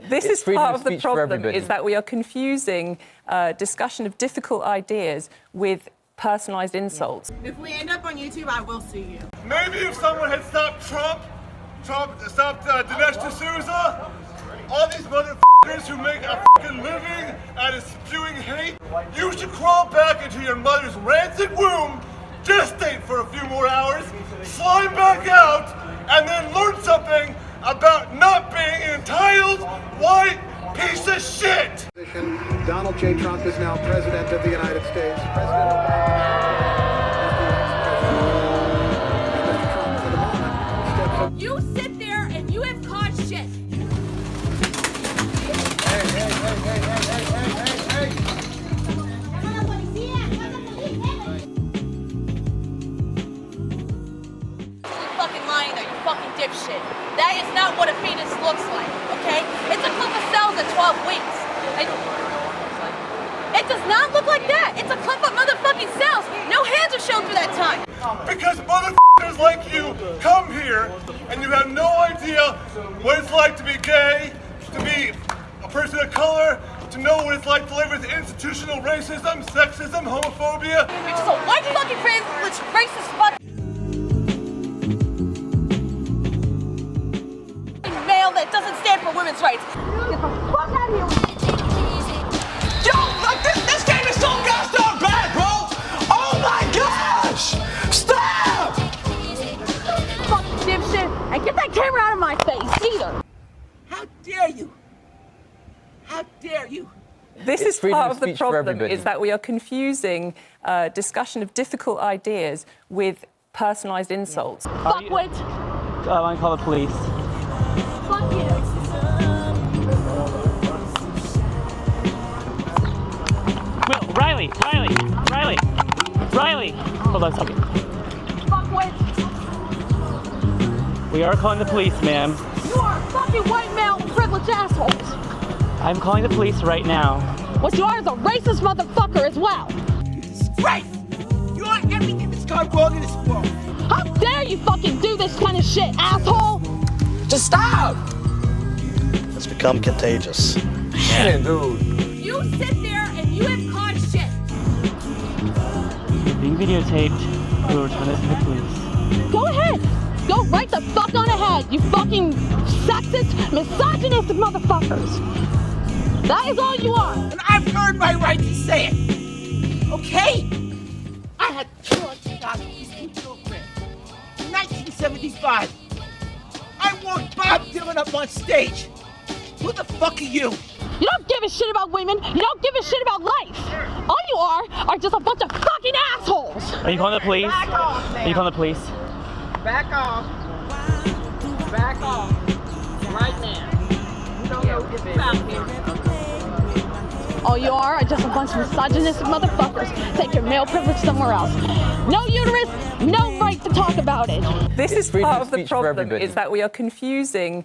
This is part of the problem, is that we are confusing discussion of difficult ideas with personalised insults. If we end up on YouTube, I will sue you. Maybe if someone had stopped Trump stopped Dinesh D'Souza, all these motherfuckers who make a fucking living out of spewing hate, you should crawl back into your mother's rancid womb, gestate for a few more hours, slime back out, and then learn something about not being an entitled white piece of shit! Donald J. Trump is now President of the United States. President Obama. You sit there and you have caused shit. Fucking dipshit. That is not what a fetus looks like, okay? It's a clip of cells at 12 weeks. It does not look like that. It's a clip of motherfucking cells. No hands are shown for that time. Because motherfuckers like you come here and you have no idea what it's like to be gay, to be a person of color, to know what it's like to live with institutional racism, sexism, homophobia. You're just a white fucking privileged racist fuck. That doesn't stand for women's rights. Get the fuck out of here. Yo, like this game is so gosh darn bad, bro. Oh my gosh! Stop! Fucking dipshit. And get that camera out of my face, either. How dare you? How dare you? This is part of the problem, is that we are confusing discussion of difficult ideas with personalised insults. Fuckwit. I want to call the police. Fuck you. Will, Riley. Hold on a second. Fuckwit. We are calling the police, ma'am. You are a fucking white male privileged assholes. I'm calling the police right now. What you are is a racist motherfucker as well. Disgrace! You are everything that's gone wrong in this world. How dare you fucking do this kind of shit, asshole? Just stop! It's become contagious. Yeah, dude. You sit there and you have caused shit. You're being videotaped. We will return this to the police. Go ahead. Go right the fuck on ahead, you fucking sexist, misogynistic motherfuckers. That is all you are. And I've earned my right to say it. Okay? I had 2,000 kilograms in 1975. I walked Bob Dylan up on stage. Who the fuck are you? You don't give a shit about women. You don't give a shit about life. All you are just a bunch of fucking assholes. Are you calling the police? Back off, man. Are you calling the police? Back off. Back off. Right now. You don't know what's about here. All you are just a bunch of misogynistic motherfuckers. Take your male privilege somewhere else. No uterus, no right to talk about it. This is part of the problem, is that we are confusing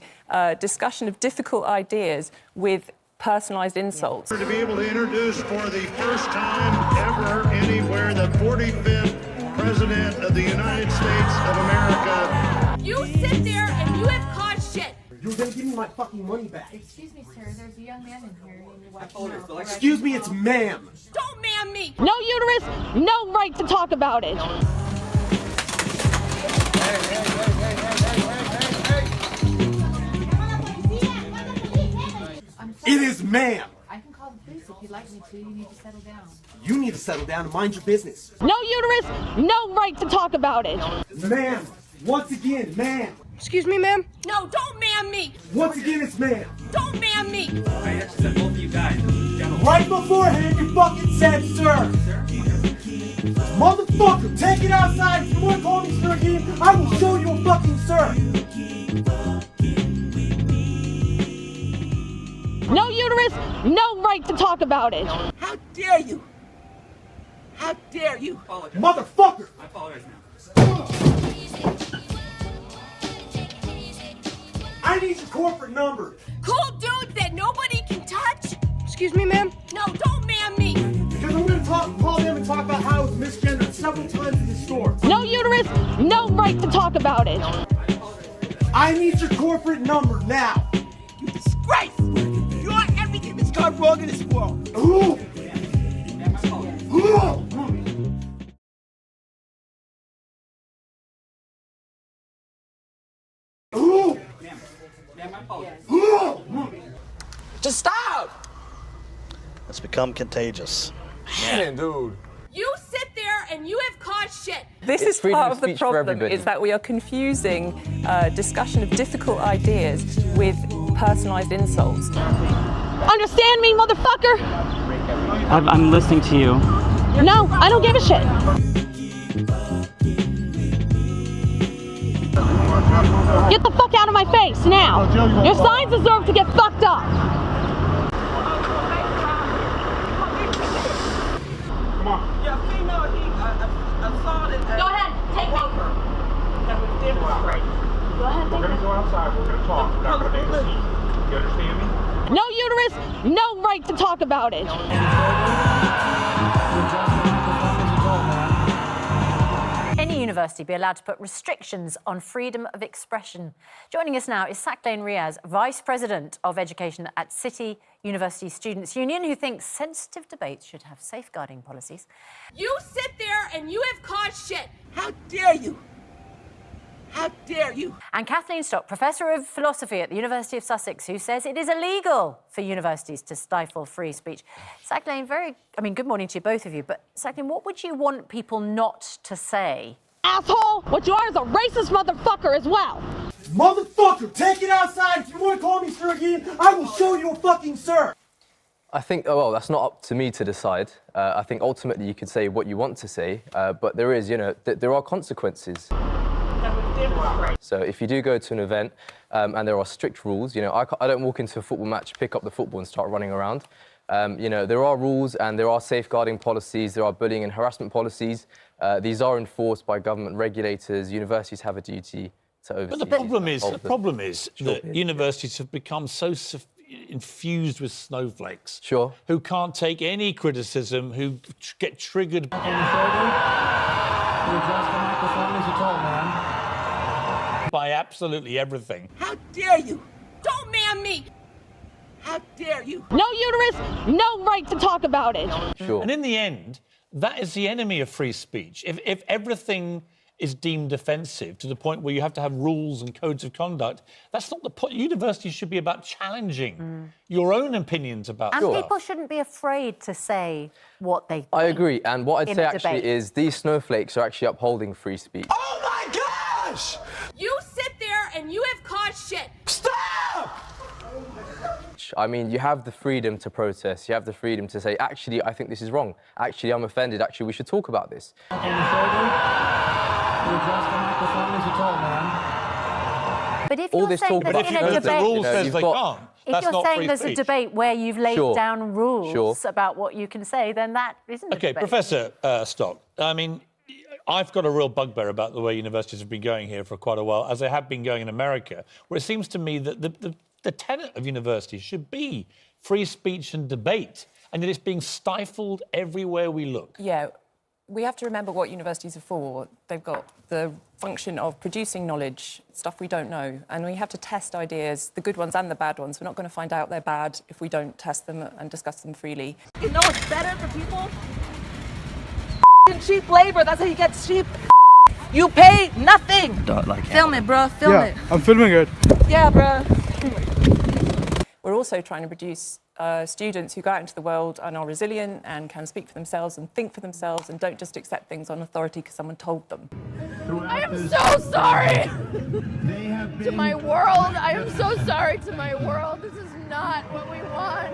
discussion of difficult ideas with personalised insults. To be able to introduce for the first time ever anywhere the 45th President of the United States of America. You sit there and you have caused shit. You're gonna give me my fucking money back. Excuse me, sir. There's a young man in here. And you're watching out. Excuse me, it's ma'am. Don't man me. No uterus, no right to talk about it. It is ma'am. I can call the police if you'd like me to. You need to settle down. You need to settle down and mind your business. No uterus, no right to talk about it. Ma'am, once again, ma'am. Excuse me, ma'am? No, don't man me. Once again, it's ma'am. Don't man me. I actually said both of you guys. Right beforehand, you fucking said, sir. Motherfucker, take it outside. If you want to call me sir again, I will show you a fucking sir. No uterus, no right to talk about it. How dare you? How dare you? Motherfucker! I apologize now. I need your corporate number. Cool dude that nobody can touch. Excuse me, ma'am? No, don't man me. Because I'm going to call them and talk about how I was misgendered several times in the store. No uterus, no right to talk about it. I need your corporate number now. You disgrace! dog in this world. Just stop! It's become contagious. Man, dude. You sit there and you have caused shit. This is part of the problem, is that we are confusing discussion of difficult ideas with personalised insults. Understand me, motherfucker? I'm listening to you. No, I don't give a shit. Get the fuck out of my face now. Your signs deserve to get fucked up. Yeah, female assaulted. Go ahead, take me. That was demonstrated. Go ahead, take me. Go outside, we're gonna talk. We're not gonna make a scene. You understand me? No uterus, no right to talk about it. Any university be allowed to put restrictions on freedom of expression? Joining us now is Sakleen Riaz, Vice President of Education at City University Students' Union, who thinks sensitive debates should have safeguarding policies. You sit there and you have caused shit. How dare you? How dare you? And Kathleen Stock, Professor of Philosophy at the University of Sussex, who says it is illegal for universities to stifle free speech. Sakleen, good morning to you, both of you, but Sakleen, what would you want people not to say? Asshole, what you are is a racist motherfucker as well. Motherfucker, take it outside. If you want to call me sir again, I will show you a fucking sir. I think, well, that's not up to me to decide. I think ultimately you can say what you want to say, but there is, there are consequences. So if you do go to an event and there are strict rules, I don't walk into a football match, pick up the football and start running around. There are rules and there are safeguarding policies, there are bullying and harassment policies. These are enforced by government regulators. Universities have a duty to oversee. But the problem is that universities have become so infused with snowflakes. Sure. Who can't take any criticism, who get triggered. On the shoulder. You adjust the microphone as you talk, man. By absolutely everything. How dare you? Don't man me. How dare you? No uterus, no right to talk about it. Sure. And in the end, that is the enemy of free speech. If everything is deemed offensive to the point where you have to have rules and codes of conduct, that's not the point. Universities should be about challenging your own opinions about And stuff. people shouldn't be afraid to say what they think. I agree, and what I'd in say a actually debate. is these snowflakes are actually upholding free speech. Oh my gosh! You sit there and you have caused shit. Stop! I mean, you have the freedom to protest, you have the freedom to say, actually, I think this is wrong. Actually, I'm offended. Actually, we should talk about this. On the shoulder. You adjust the microphone as you talk, man. But if All you're this saying talk that about in a Snowden, debate, the rule says you've they got- can't. if That's you're not saying free there's a speech. debate where you've laid Sure. down rules Sure. about what you can say, then that isn't a Okay, debate. Professor Stock, I mean, I've got a real bugbear about the way universities have been going here for quite a while, as they have been going in America, where it seems to me that the tenet of universities should be free speech and debate, and yet it's being stifled everywhere we look. Yeah, we have to remember what universities are for. They've got the function of producing knowledge, stuff we don't know, and we have to test ideas, the good ones and the bad ones. We're not going to find out they're bad if we don't test them and discuss them freely. You know what's better for people? Cheap labor. That's how you get cheap. You pay nothing. Film it, bro. Film it. I'm filming it. Yeah, bro. We're also trying to produce students who go out into the world and are resilient and can speak for themselves and think for themselves and don't just accept things on authority because someone told them. I am so sorry to my world. I am so sorry to my world. This is not what we want.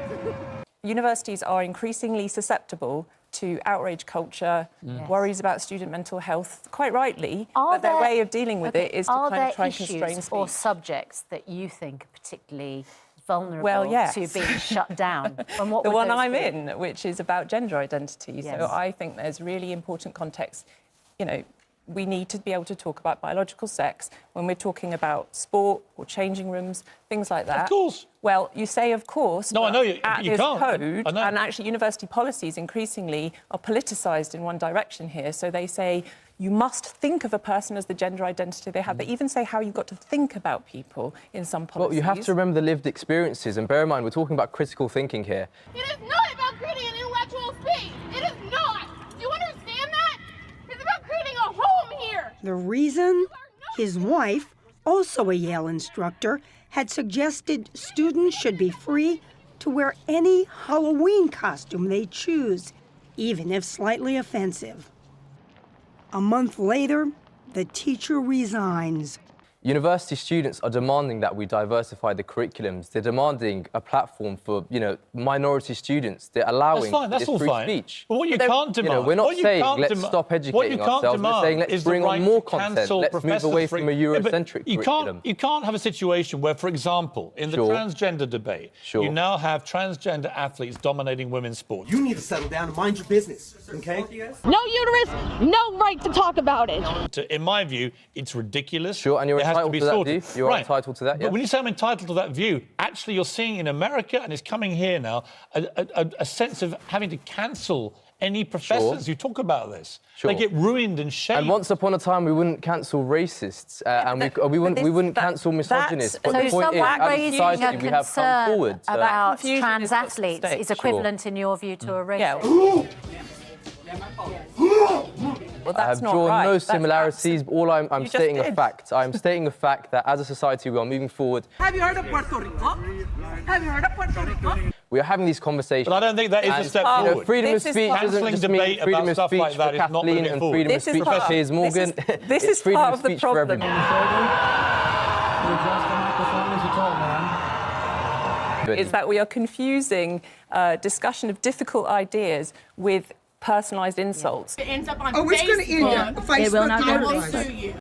Universities are increasingly susceptible to outrage culture, worries about student mental health, quite rightly, but their way of dealing with it is to kind of try and constrain Are there issues speech. or subjects that you think are particularly vulnerable Well, yes. to being shut down? And what The would one those I'm be? in, which is about gender identity. Yes. So I think there's really important context. We need to be able to talk about biological sex when we're talking about sport or changing rooms, things like that. Of course. Well, you say of course. No, I but know you at this can't. code, I know. and actually university policies increasingly are politicised in one direction here. So they say you must think of a person as the gender identity they have. They even say how you've got to think about people in some policies. Well, you have to remember the lived experiences, and bear in mind, we're talking about critical thinking here. It is not about creating an intellectual space. It is not. Do you understand that? It's about creating a home here. The reason? His wife, also a Yale instructor, had suggested students should be free to wear any Halloween costume they choose, even if slightly offensive. A month later, the teacher resigns. University students are demanding that we diversify the curriculums. They're demanding a platform for, minority students. They're allowing that's this all free fine. speech. But what you can't demand... we're not saying let's stop educating ourselves. We're saying let's bring on more content. Let's move away from a Eurocentric curriculum. You can't have a situation where, for example, in the transgender debate, you now have transgender athletes dominating women's sports. You need to settle down and mind your business, okay? No uterus, no right to talk about it. In my view, it's ridiculous. Sure, and you're entitled to that view. You're entitled to that, yeah. But when you say I'm entitled to that view, actually you're seeing in America, and it's coming here now, a sense of having to cancel any professors who talk about this. They get ruined and shamed. And once upon a time, we wouldn't cancel racists, and we wouldn't cancel misogynists. But the point is, as a society, we have come forward. About trans athletes is equivalent, in your view, to a racist. Well, I have drawn no similarities. All I'm stating a fact. I'm stating a fact that as a society we are moving forward. Have you heard of Puerto Rico? Have you heard of Puerto Rico? We are having these conversations. But I don't think that is a step forward. Freedom of speech doesn't just mean freedom of speech for Kathleen and freedom of speech for Piers Morgan. This is part of the problem. Is that we are confusing discussion of difficult ideas with personalised insults. It ends up on Facebook. It's going to end up. I will sue you.